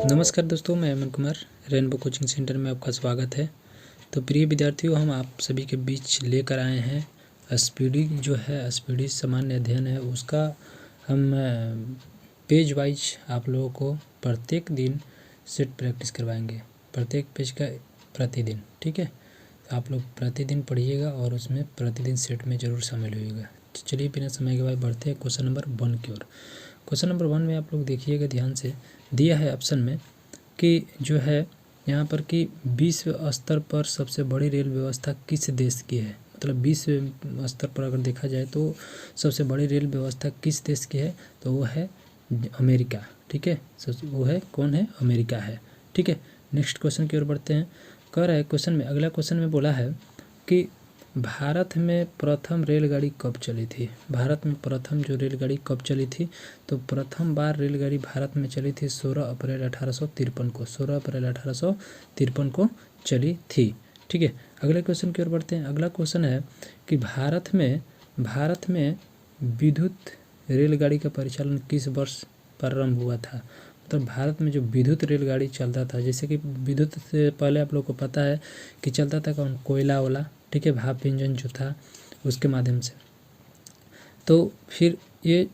नमस्कार दोस्तों, मैं Aman Kumar rainbow coaching centre में आपका स्वागत है। तो प्रिय विद्यार्थियों, हम आप सभी के बीच लेकर आए हैं स्पीडी जो है स्पीडी सामान्य अध्ययन है उसका हम पेज वाइज आप लोगों को प्रत्येक दिन सेट प्रैक्टिस करवाएंगे, प्रत्येक पेज का प्रतिदिन। ठीक है, तो आप लोग प्रतिदिन पढ़िएगा और उसमें प्रतिदिन सेट में ज़रूर शामिल होइएगा। तो चलिए बिना समय के बाद बढ़ते हैं क्वेश्चन नंबर 1 की ओर। क्वेश्चन नंबर 1 में आप लोग देखिएगा ध्यान से, दिया है ऑप्शन में कि जो है यहाँ पर कि विश्व स्तर पर सबसे बड़ी रेल व्यवस्था किस देश की है। मतलब विश्व स्तर पर अगर देखा जाए तो सबसे बड़ी रेल व्यवस्था किस देश की है, तो वो है अमेरिका। ठीक है, वो है कौन है, अमेरिका है। ठीक है, नेक्स्ट क्वेश्चन की ओर बढ़ते हैं। कह रहा है क्वेश्चन में, अगला क्वेश्चन में बोला है कि भारत में प्रथम रेलगाड़ी कब चली थी। भारत में प्रथम जो रेलगाड़ी कब चली थी, तो प्रथम बार रेलगाड़ी भारत में चली थी 16 अप्रैल 1853 को। 16 अप्रैल 1853 को चली थी। ठीक है, अगले क्वेश्चन की ओर बढ़ते हैं। अगला क्वेश्चन है कि भारत में विद्युत रेलगाड़ी का परिचालन किस वर्ष प्रारंभ हुआ था। मतलब भारत में जो विद्युत रेलगाड़ी चलता था, जैसे कि विद्युत से पहले आप लोग को पता है कि चलता था कौन, कोयला वाला। ठीक है, भाप इंजन जो था उसके माध्यम से। तो फिर ये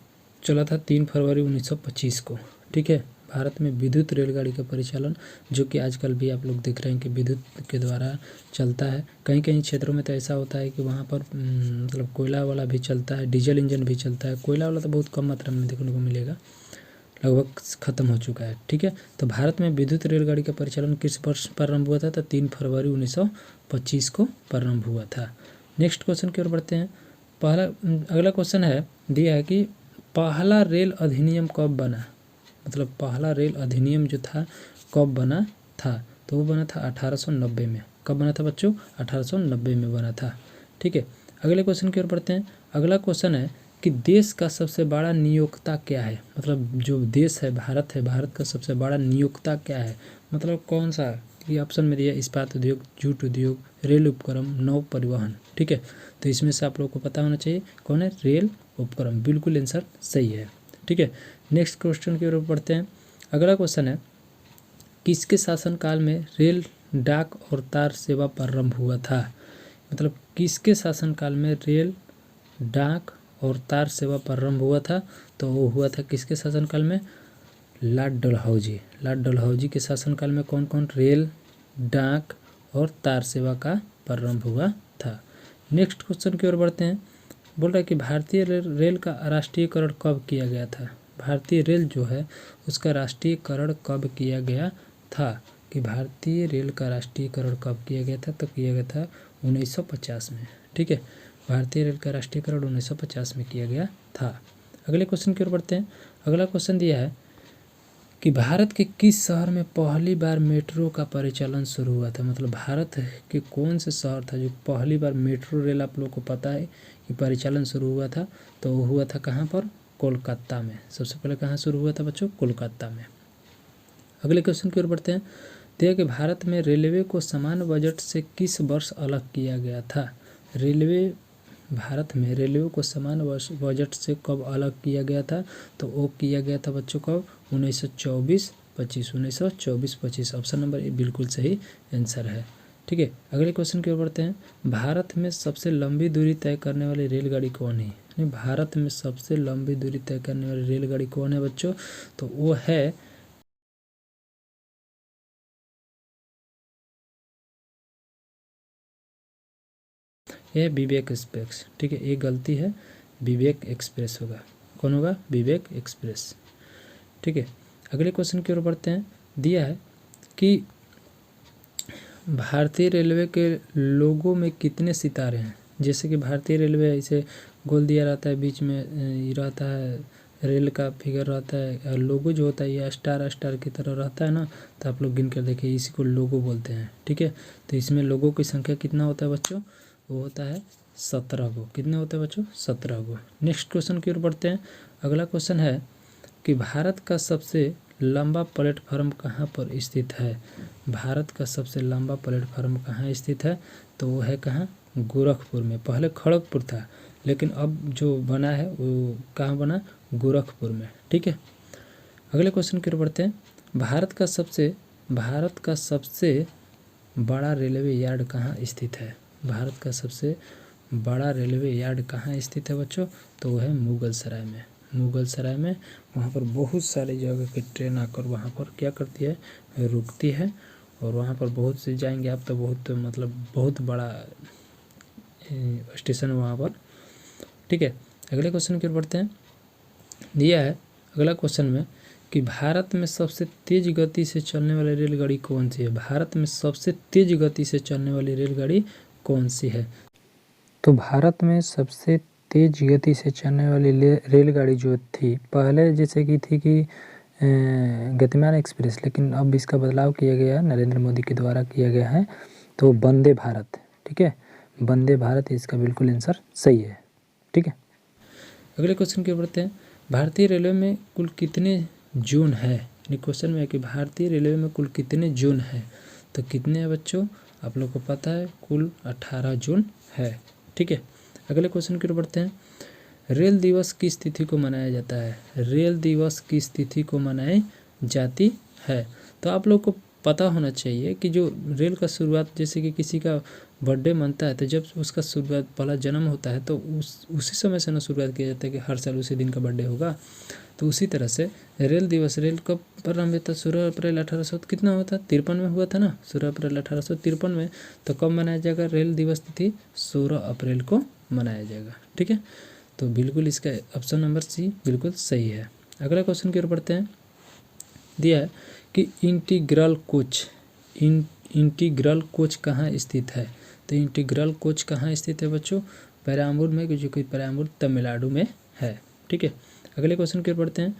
चला था 3 फरवरी 1925 को। ठीक है, भारत में विद्युत रेलगाड़ी का परिचालन, जो कि आजकल भी आप लोग देख रहे हैं कि विद्युत के द्वारा चलता है। कहीं कहीं क्षेत्रों में तो ऐसा होता है कि वहाँ पर मतलब कोयला वाला भी चलता है, डीजल इंजन भी चलता है। कोयला वाला तो बहुत कम मात्रा में देखने को मिलेगा, लगभग ख़त्म हो चुका है। ठीक है, तो भारत में विद्युत रेलगाड़ी का परिचालन किस वर्ष प्रारंभ हुआ था, तो 3 फरवरी 1925 को प्रारंभ हुआ था। नेक्स्ट क्वेश्चन की ओर बढ़ते हैं। अगला क्वेश्चन है, दिया है कि पहला रेल अधिनियम कब बना। मतलब पहला रेल अधिनियम जो था कब बना था, तो वो बना था 1890 में। कब बना था बच्चों, 1890 में बना था। ठीक है, अगले क्वेश्चन की ओर बढ़ते हैं। अगला क्वेश्चन है कि देश का सबसे बड़ा नियोक्ता क्या है। मतलब जो देश है भारत है, भारत का सबसे बड़ा नियोक्ता क्या है, मतलब कौन सा। ये ऑप्शन में दिया इस्पात उद्योग, जूट उद्योग, रेल उपक्रम, नौ परिवहन। ठीक है, तो इसमें से आप लोगों को पता होना चाहिए कौन है, रेल उपक्रम। बिल्कुल आंसर सही है। ठीक है, नेक्स्ट क्वेश्चन की ओर बढ़ते हैं। अगला क्वेश्चन है, किसके शासनकाल में रेल, डाक और तार सेवा प्रारंभ हुआ था। मतलब किसके शासनकाल में रेल, डाक और तार सेवा प्रारंभ हुआ था, तो वो हुआ था किसके शासनकाल में, लॉर्ड डलहौजी। लॉर्ड डलहौजी के शासनकाल में कौन कौन रेल, डाक और तार सेवा का प्रारंभ हुआ था। नेक्स्ट क्वेश्चन की ओर बढ़ते हैं। बोल रहा है कि भारतीय रेल का राष्ट्रीयकरण कब किया गया था। भारतीय रेल जो है उसका राष्ट्रीयकरण कब किया गया था, कि भारतीय रेल का राष्ट्रीयकरण कब किया गया था, तो किया गया था 1950 में। ठीक है, भारतीय रेल का राष्ट्रीयकरण 1950 में किया गया था। अगले क्वेश्चन की ओर बढ़ते हैं। अगला क्वेश्चन दिया है कि भारत के किस शहर में पहली बार मेट्रो का परिचालन शुरू हुआ था। मतलब भारत के कौन से शहर था जो पहली बार मेट्रो रेल, आप लोग को पता है कि परिचालन शुरू हुआ था, तो वो हुआ था कहाँ पर, कोलकाता में। सबसे पहले कहाँ शुरू हुआ था बच्चों, कोलकाता में। अगले क्वेश्चन की ओर बढ़ते हैं। देखिए कि भारत में रेलवे को सामान्य बजट से किस वर्ष अलग किया गया था। भारत में रेलवे को सामान्य बजट से कब अलग किया गया था, तो वो किया गया था बच्चों कब, 1924-25। 1924-25 ऑप्शन नंबर ए बिल्कुल सही आंसर है। ठीक है, अगले क्वेश्चन की ओर बढ़ते हैं। भारत में सबसे लंबी दूरी तय करने वाली रेलगाड़ी कौन है। नहीं, भारत में सबसे लंबी दूरी तय करने वाली रेलगाड़ी कौन है बच्चों, तो वो है ये विवेक एक्सप्रेस। ठीक है, ये गलती है, विवेक एक्सप्रेस होगा। कौन होगा, विवेक एक्सप्रेस। ठीक है, अगले क्वेश्चन की ओर बढ़ते हैं। दिया है कि भारतीय रेलवे के लोगो में कितने सितारे हैं। जैसे कि भारतीय रेलवे ऐसे गोल दिया रहता है, बीच में ये रहता है, रेल का फिगर रहता है, और लोगो जो होता है ये स्टार स्टार की तरह रहता है ना, तो आप लोग गिन कर देखिए, इसी को लोगो बोलते हैं। ठीक है, तो इसमें लोगों की संख्या कितना होता है बच्चों, वो होता है 17 गो। कितने होते हैं बच्चों, 17 गो। नेक्स्ट क्वेश्चन की ओर बढ़ते हैं। अगला क्वेश्चन है कि भारत का सबसे लंबा प्लेटफार्म कहाँ पर स्थित है। भारत का सबसे लंबा प्लेटफार्म कहाँ स्थित है, तो वो है कहाँ, गोरखपुर में। पहले खड़गपुर था, लेकिन अब जो बना है वो कहाँ बना, गोरखपुर में। ठीक है, अगले क्वेश्चन की ओर बढ़ते हैं। भारत का सबसे बड़ा रेलवे यार्ड कहाँ स्थित है? भारत का सबसे बड़ा रेलवे यार्ड कहाँ स्थित है बच्चों? तो वो है मुगलसराय में। मुगलसराय में वहाँ पर बहुत सारी जगह की ट्रेन आकर वहाँ पर क्या करती है, रुकती है, और वहाँ पर बहुत से जाएंगे आप तो बहुत बड़ा स्टेशन है वहाँ पर। ठीक है, अगले क्वेश्चन की ओर बढ़ते हैं। दिया है अगला क्वेश्चन में कि भारत में सबसे तेज गति से चलने वाली रेलगाड़ी कौन सी है? भारत में सबसे तेज गति से चलने वाली रेलगाड़ी कौन सी है? तो भारत में सबसे तेज गति से चलने वाली रेलगाड़ी जो थी, पहले जैसे की थी कि गतिमान एक्सप्रेस, लेकिन अब इसका बदलाव किया गया, नरेंद्र मोदी के द्वारा किया गया है, तो वंदे भारत। ठीक है, वंदे भारत इसका बिल्कुल आंसर सही है। ठीक है, अगले क्वेश्चन की ओर बढ़ते हैं। भारतीय रेलवे में कुल कितने जोन है? क्वेश्चन में है कि भारतीय रेलवे में कुल कितने जोन है, तो कितने हैं बच्चों? आप लोग को पता है कुल 18 जोन है। ठीक है, अगले क्वेश्चन की ओर बढ़ते हैं। रेल दिवस किस तिथि को मनाया जाता है? रेल दिवस किस तिथि को मनाई जाती है? तो आप लोग को पता होना चाहिए कि जो रेल का शुरुआत, जैसे कि किसी का बर्थडे मनता है तो जब उसका शुरुआत पहला जन्म होता है तो उसी समय से ना शुरुआत किया जाता है कि हर साल उसी दिन का बर्थडे होगा। तो उसी तरह से रेल दिवस, रेल कब प्रारंभ हुआ था? 16 अप्रैल 1800 कितना हुआ था? 53 में हुआ था ना, 16 अप्रैल 1853 में। तो कब मनाया जाएगा रेल दिवस तिथि? 16 अप्रैल को मनाया जाएगा। ठीक है, तो बिल्कुल इसका ऑप्शन नंबर सी बिल्कुल सही है। अगला क्वेश्चन की ओर बढ़ते हैं। दिया है कि इंटीग्रल कोच कहाँ स्थित है? तो इंटीग्रल कोच कहाँ स्थित है बच्चों? पेराम्बूर में, जो कि पेराम्बूर तमिलनाडु में है। ठीक है, अगले क्वेश्चन की ओर बढ़ते हैं।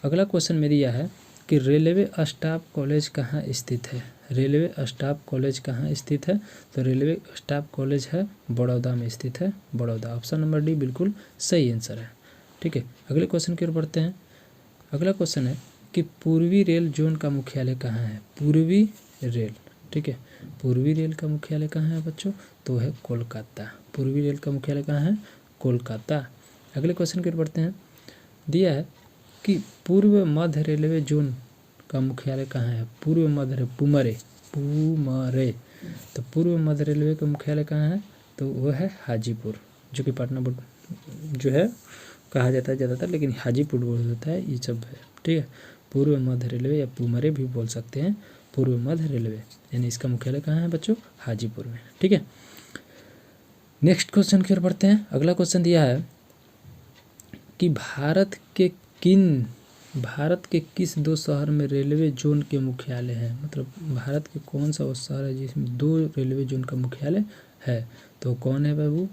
अगला क्वेश्चन में दिया है कि रेलवे स्टाफ कॉलेज कहाँ स्थित है? रेलवे स्टाफ कॉलेज कहाँ स्थित है? तो रेलवे स्टाफ कॉलेज है बड़ौदा में स्थित है, बड़ौदा। ऑप्शन नंबर डी बिल्कुल सही आंसर है। ठीक है, अगले क्वेश्चन की ओर बढ़ते हैं। अगला क्वेश्चन है कि पूर्वी रेल जोन का मुख्यालय कहाँ है? पूर्वी रेल, ठीक है, पूर्वी रेल का मुख्यालय कहाँ है बच्चों? तो है कोलकाता। पूर्वी रेल का मुख्यालय कहाँ है? कोलकाता। अगले क्वेश्चन की ओर बढ़ते हैं। दिया है कि पूर्व मध्य रेलवे जोन का मुख्यालय कहाँ है? पूर्व मध्य, पुमरे। तो पूर्व मध्य रेलवे का मुख्यालय कहाँ है? तो वह है हाजीपुर, जो कि पटना जो है कहा जाता है ज़्यादातर, लेकिन हाजीपुर बोल होता है, ये सब है। ठीक है, पूर्व मध्य रेलवे या पुमरे भी बोल सकते हैं, पूर्व मध्य रेलवे, यानी इसका मुख्यालय कहाँ है बच्चों? हाजीपुर में। ठीक है, नेक्स्ट क्वेश्चन की ओर बढ़ते हैं। अगला क्वेश्चन दिया है कि भारत के किस दो शहर में रेलवे जोन के मुख्यालय है? मतलब भारत के कौन सा वो शहर है जिसमें 2 रेलवे जोन का मुख्यालय है? तो कौन है बाबू?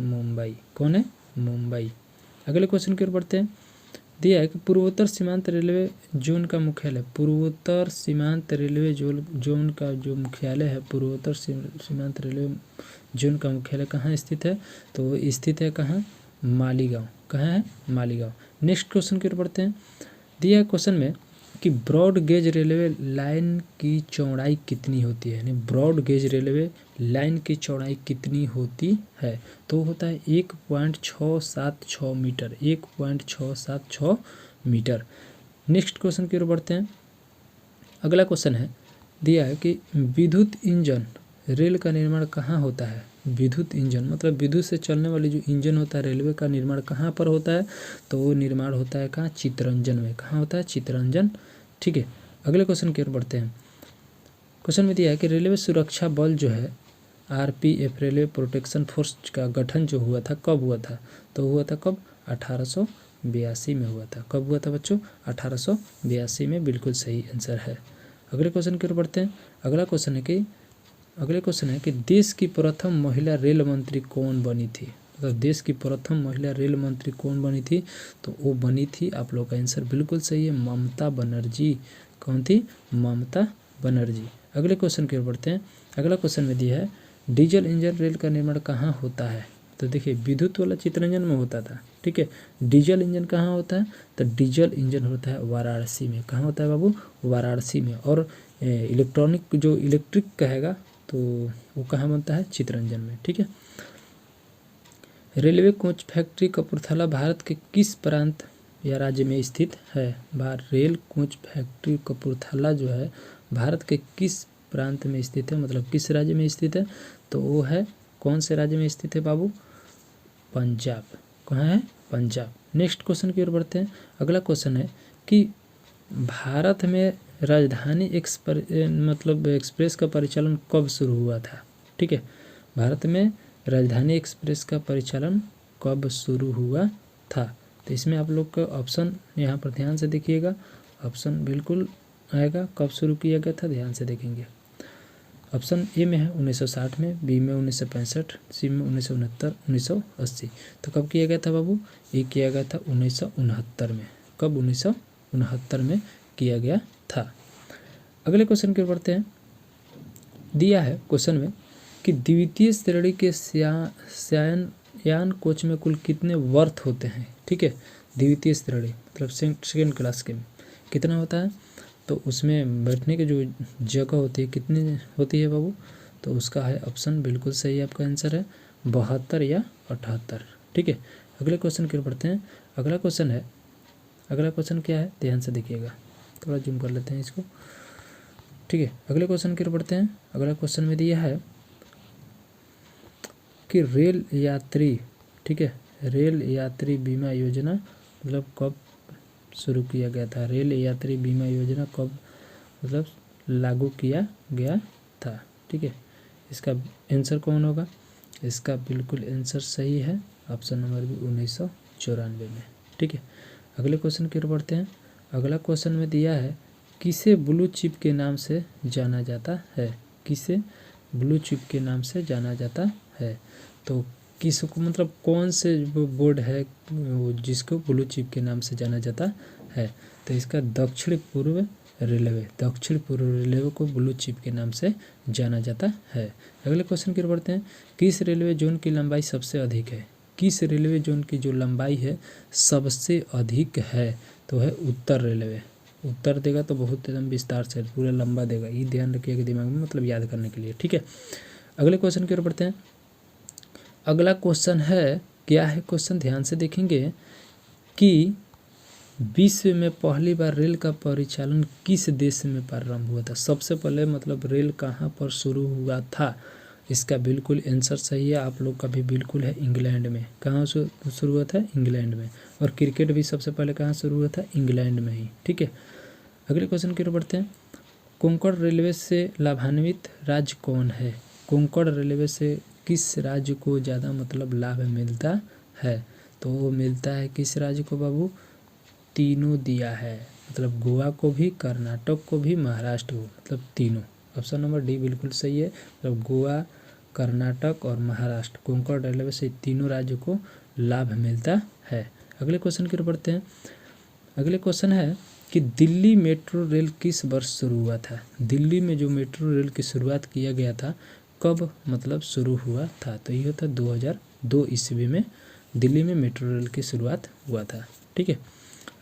मुंबई। कौन है? मुंबई। अगले क्वेश्चन की ओर बढ़ते हैं। दिया है कि पूर्वोत्तर सीमांत रेलवे जोन का मुख्यालय, पूर्वोत्तर सीमांत रेलवे जोन का जो मुख्यालय है, पूर्वोत्तर सीमांत रेलवे जोन का मुख्यालय कहाँ स्थित है? तो वो स्थित है कहाँ? मालीगांव। कहाँ है? मालीगांव। नेक्स्ट क्वेश्चन की ओर बढ़ते हैं। दिया है क्वेश्चन में कि ब्रॉड गेज रेलवे लाइन की चौड़ाई कितनी होती है? यानी ब्रॉड गेज रेलवे लाइन की चौड़ाई कितनी होती है? तो होता है 1.676 मीटर, 1.676 मीटर। नेक्स्ट क्वेश्चन की ओर बढ़ते हैं। अगला क्वेश्चन है, दिया है कि विद्युत इंजन रेल का निर्माण कहाँ होता है? विद्युत इंजन मतलब विद्युत से चलने वाली जो इंजन होता है रेलवे का, निर्माण कहाँ पर होता है? तो वो निर्माण होता है कहाँ? चित्तरंजन में। कहाँ होता है? चित्तरंजन। ठीक है, अगले क्वेश्चन की ओर बढ़ते हैं। क्वेश्चन में दिया है कि रेलवे सुरक्षा बल जो है RPF, रेलवे प्रोटेक्शन फोर्स का गठन जो हुआ था कब हुआ था? तो हुआ था कब? 1882 में हुआ था। कब हुआ था बच्चों? 1882 में। बिल्कुल सही आंसर है। अगले क्वेश्चन की ओर बढ़ते हैं। अगला क्वेश्चन है कि देश की प्रथम महिला रेल मंत्री कौन बनी थी? मतलब देश की प्रथम महिला रेल मंत्री कौन बनी थी? तो वो बनी थी, आप लोग का आंसर बिल्कुल सही है, ममता बनर्जी। कौन थी? ममता बनर्जी। अगले क्वेश्चन की ओर बढ़ते हैं। अगला क्वेश्चन में दिया है डीजल इंजन रेल का निर्माण कहाँ होता है? तो देखिए विद्युत वाला चित्तरंजन में होता था। ठीक है, डीजल इंजन कहाँ होता है? तो डीजल इंजन होता है वाराणसी में। कहाँ होता है बाबू? वाराणसी में। और इलेक्ट्रॉनिक जो इलेक्ट्रिक कहेगा तो वो कहाँ बनता है? चित्तरंजन में। ठीक है, railway coach factory Kapurthala Bharat के किस प्रांत या राज्य में स्थित है? रेल कोच फैक्ट्री कपूरथला जो है भारत के किस प्रांत में स्थित है, मतलब किस राज्य में स्थित है? तो वो है, कौन से राज्य में स्थित है बाबू? पंजाब। कहाँ है? पंजाब। नेक्स्ट क्वेश्चन की ओर बढ़ते हैं। अगला क्वेश्चन है कि भारत में राजधानी एक्सप्रेस का परिचालन कब शुरू हुआ था? ठीक है, भारत में राजधानी एक्सप्रेस का परिचालन कब शुरू हुआ था? तो इसमें आप लोग का ऑप्शन यहाँ पर ध्यान से देखिएगा, ऑप्शन बिल्कुल आएगा कब शुरू किया गया था, ध्यान से देखेंगे। ऑप्शन ए में है 1960 में, बी में 1965, सी में 1969, 1980। तो कब किया गया था बाबू? ये किया गया था 1969 में। कब? 1969 में किया गया था। अगले क्वेश्चन की ओर बढ़ते हैं। दिया है क्वेश्चन में कि द्वितीय श्रेणी के शयनयान कोच में कुल कितने वर्थ होते हैं? ठीक है, द्वितीय श्रेणी मतलब सेकेंड क्लास के में कितना होता है? तो उसमें बैठने की जो जगह होती है कितनी होती है बाबू? तो उसका है ऑप्शन बिल्कुल सही, आपका आंसर है 72 या 78। ठीक है, अगले क्वेश्चन की ओर बढ़ते हैं। अगला क्वेश्चन क्या है, ध्यान से देखिएगा, थोड़ा जूम कर लेते हैं इसको। ठीक है, अगले क्वेश्चन की ओर बढ़ते हैं। अगला क्वेश्चन में दिया है कि रेल यात्री, ठीक है, रेल यात्री बीमा योजना मतलब कब शुरू किया गया था? रेल यात्री बीमा योजना कब मतलब लागू किया गया था? ठीक है, इसका आंसर कौन होगा? इसका बिल्कुल आंसर सही है, ऑप्शन नंबर बी 1994 में। ठीक है, अगले क्वेश्चन की ओर बढ़ते हैं। अगला क्वेश्चन में दिया है किसे ब्लू चिप के नाम से जाना जाता है? किसे ब्लू चिप के नाम से जाना जाता है? तो किसको मतलब कौन से बोर्ड है जिसको ब्लू चिप के नाम से जाना जाता है? तो इसका दक्षिण पूर्व रेलवे को ब्लू चिप के नाम से जाना जाता है। अगले क्वेश्चन की ओर बढ़ते हैं। किस रेलवे जोन की लंबाई सबसे अधिक है? किस रेलवे जोन की जो लंबाई है सबसे अधिक है? तो है उत्तर रेलवे। उत्तर देगा तो बहुत एकदम विस्तार से पूरा लंबा देगा, ये ध्यान रखिएगा दिमाग में, मतलब याद करने के लिए। ठीक है, अगले क्वेश्चन की ओर बढ़ते हैं। अगला क्वेश्चन है, क्या है क्वेश्चन, ध्यान से देखेंगे कि विश्व में पहली बार रेल का परिचालन किस देश में प्रारंभ हुआ था? सबसे पहले मतलब रेल कहाँ पर शुरू हुआ था? इसका बिल्कुल आंसर सही है, आप लोग का भी बिल्कुल है, इंग्लैंड में। कहाँ शुरू हुआ था? इंग्लैंड में। और क्रिकेट भी सबसे पहले कहाँ शुरू हुआ था? इंग्लैंड में ही। ठीक है, अगले क्वेश्चन की ओर बढ़ते हैं। कोंकण रेलवे से लाभान्वित राज्य कौन है? कोंकण रेलवे से किस राज्य को ज़्यादा मतलब लाभ मिलता है? तो वो मिलता है किस राज्य को बाबू? तीनों दिया है, मतलब गोवा को भी, कर्नाटक को भी, महाराष्ट्र को, मतलब तीनों। ऑप्शन नंबर डी बिल्कुल सही है, मतलब गोवा, कर्नाटक और महाराष्ट्र, कोंकण रेलवे से तीनों राज्यों को लाभ मिलता है। अगले क्वेश्चन की ओर बढ़ते हैं। अगले क्वेश्चन है कि दिल्ली मेट्रो रेल किस वर्ष शुरू हुआ था? दिल्ली में जो मेट्रो रेल की शुरुआत किया गया था कब मतलब शुरू हुआ था? तो ये था 2002 ईस्वी में दिल्ली में मेट्रो रेल की शुरुआत हुआ था। ठीक है,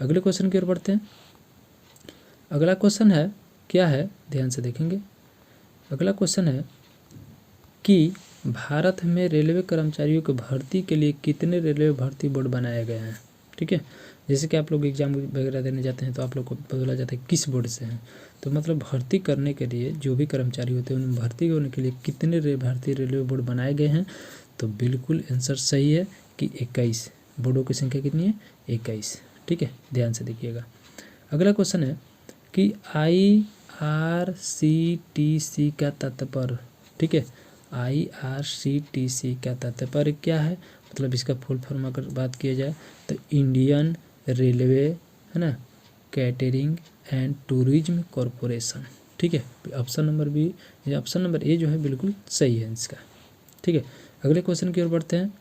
अगले क्वेश्चन की ओर बढ़ते हैं। अगला क्वेश्चन है, क्या है, ध्यान से देखेंगे। अगला क्वेश्चन है कि भारत में रेलवे कर्मचारियों की भर्ती के लिए कितने रेलवे भर्ती बोर्ड बनाए गए हैं? ठीक है, जैसे कि आप लोग एग्जाम वगैरह देने जाते हैं तो आप लोग को बोला जाता है किस बोर्ड से हैं, तो मतलब भर्ती करने के लिए जो भी कर्मचारी होते हैं उन भर्ती होने के लिए कितने भारतीय रेलवे बोर्ड बनाए गए हैं? तो बिल्कुल आंसर सही है कि 21। बोर्डों की संख्या कितनी है? 21। ठीक है, ध्यान से देखिएगा। अगला क्वेश्चन है कि IRCTC का तात्पर्य, ठीक है, IRCTC का तात्पर्य क्या है? मतलब इसका फुल फॉर्म अगर बात किया जाए तो इंडियन रेलवे, है ना, कैटरिंग एंड टूरिज्म कॉरपोरेशन। ठीक है, option number B, option number A जो है बिल्कुल सही है इसका। ठीक है, अगले क्वेश्चन की ओर बढ़ते हैं।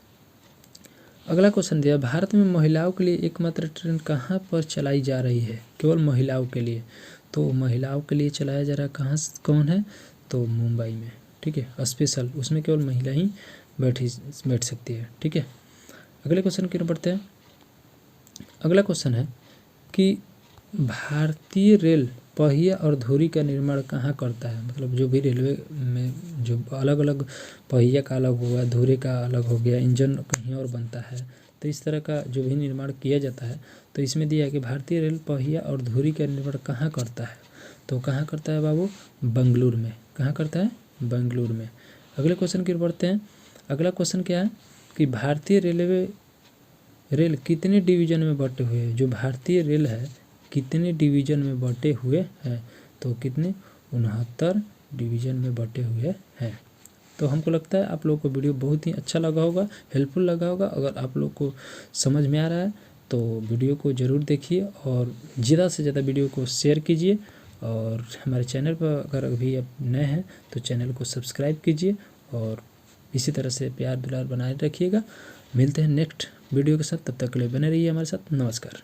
अगला क्वेश्चन दिया, भारत में महिलाओं के लिए एकमात्र ट्रेन कहाँ पर चलाई जा रही है? केवल महिलाओं के लिए। तो महिलाओं के लिए चलाया जा रहा है कहाँ, कौन है? तो मुंबई में। ठीक है, स्पेशल, उसमें केवल महिला ही बैठ सकती है। ठीक है, अगले क्वेश्चन की ओर बढ़ते हैं। अगला क्वेश्चन है कि भारतीय रेल पहिया और धुरी का निर्माण कहाँ करता है? मतलब जो भी रेलवे में जो अलग अलग पहिया का अलग हुआ, धुरे का अलग हो गया, इंजन कहीं और बनता है, तो इस तरह का जो भी निर्माण किया जाता है, तो इसमें दिया है कि भारतीय रेल पहिया और धुरी का निर्माण कहाँ करता है, तो कहाँ करता है बाबू, बेंगलुरु में। कहाँ करता है, बेंगलुरु में। अगले क्वेश्चन की ओर बढ़ते हैं। अगला क्वेश्चन क्या है कि भारतीय रेल कितने डिवीजन में बटे हुए हैं। जो भारतीय रेल है कितने डिवीजन में बटे हुए हैं, तो कितने, 69 डिवीजन में बटे हुए हैं। तो हमको लगता है आप लोगों को वीडियो बहुत ही अच्छा लगा होगा, हेल्पफुल लगा होगा। अगर आप लोग को समझ में आ रहा है तो वीडियो को ज़रूर देखिए और ज़्यादा से ज़्यादा वीडियो को शेयर कीजिए। और हमारे चैनल पर अगर अभी आप नए हैं तो चैनल को सब्सक्राइब कीजिए और इसी तरह से प्यार दुलार बनाए रखिएगा। मिलते हैं नेक्स्ट वीडियो के साथ, तब तक के लिए बने रहिए हमारे साथ। नमस्कार।